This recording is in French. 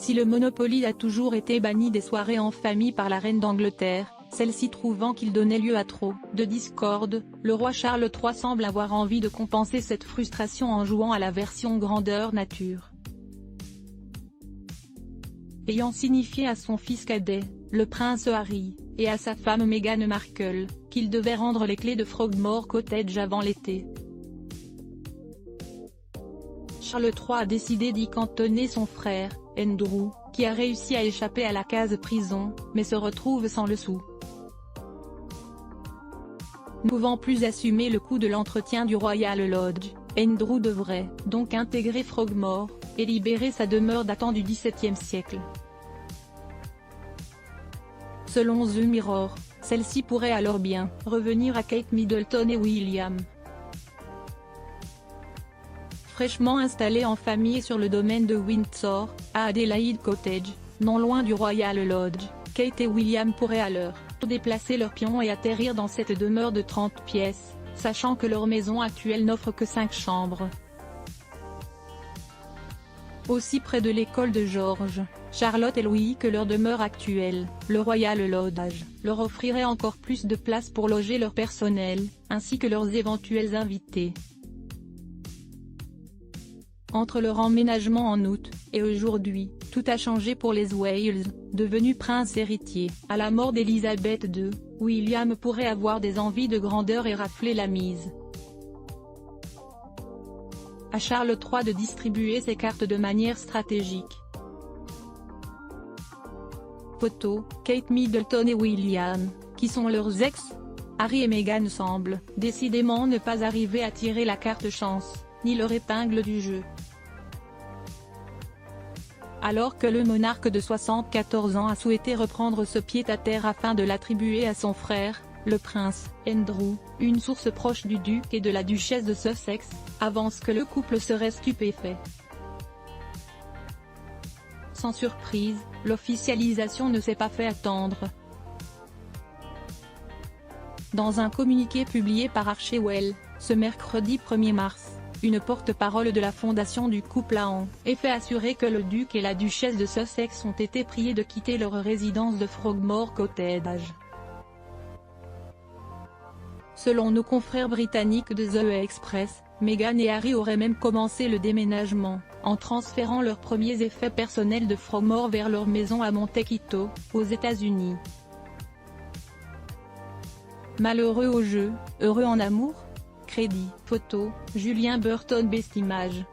Si le Monopoly a toujours été banni des soirées en famille par la reine d'Angleterre, celle-ci trouvant qu'il donnait lieu à trop de discorde, le roi Charles III semble avoir envie de compenser cette frustration en jouant à la version grandeur nature. Ayant signifié à son fils cadet, le prince Harry, et à sa femme Meghan Markle, qu'il devait rendre les clés de Frogmore Cottage avant l'été. Charles III a décidé d'y cantonner son frère, Andrew, qui a réussi à échapper à la case prison, mais se retrouve sans le sou. Ne pouvant plus assumer le coût de l'entretien du Royal Lodge, Andrew devrait donc intégrer Frogmore, et libérer sa demeure datant du XVIIe siècle. Selon The Mirror, celle-ci pourrait alors bien revenir à Kate Middleton et William. Fraîchement installés en famille sur le domaine de Windsor, à Adelaide Cottage, non loin du Royal Lodge, Kate et William pourraient alors déplacer leurs pions et atterrir dans cette demeure de 30 pièces, sachant que leur maison actuelle n'offre que 5 chambres. Aussi près de l'école de George, Charlotte et Louis que leur demeure actuelle, le Royal Lodge, leur offrirait encore plus de place pour loger leur personnel, ainsi que leurs éventuels invités. Entre leur emménagement en août, et aujourd'hui, tout a changé pour les Wales, devenu prince héritier. À la mort d'Élisabeth II, William pourrait avoir des envies de grandeur et rafler la mise. À Charles III de distribuer ses cartes de manière stratégique. Photo, Kate Middleton et William, qui sont leurs ex. Harry et Meghan semblent, décidément ne pas arriver à tirer la carte chance, ni leur épingle du jeu. Alors que le monarque de 74 ans a souhaité reprendre ce pied-à-terre afin de l'attribuer à son frère, le prince Andrew, une source proche du duc et de la duchesse de Sussex, avance que le couple serait stupéfait. Sans surprise, l'officialisation ne s'est pas fait attendre. Dans un communiqué publié par Archewell, ce mercredi 1er mars, une porte-parole de la fondation du couple a en effet assuré que le duc et la duchesse de Sussex ont été priés de quitter leur résidence de Frogmore Cottage. Selon nos confrères britanniques de The Express, Meghan et Harry auraient même commencé le déménagement, en transférant leurs premiers effets personnels de Frogmore vers leur maison à Montecito, aux États-Unis. Malheureux au jeu, heureux en amour? Crédit, photo, Julien Burton. Best Image.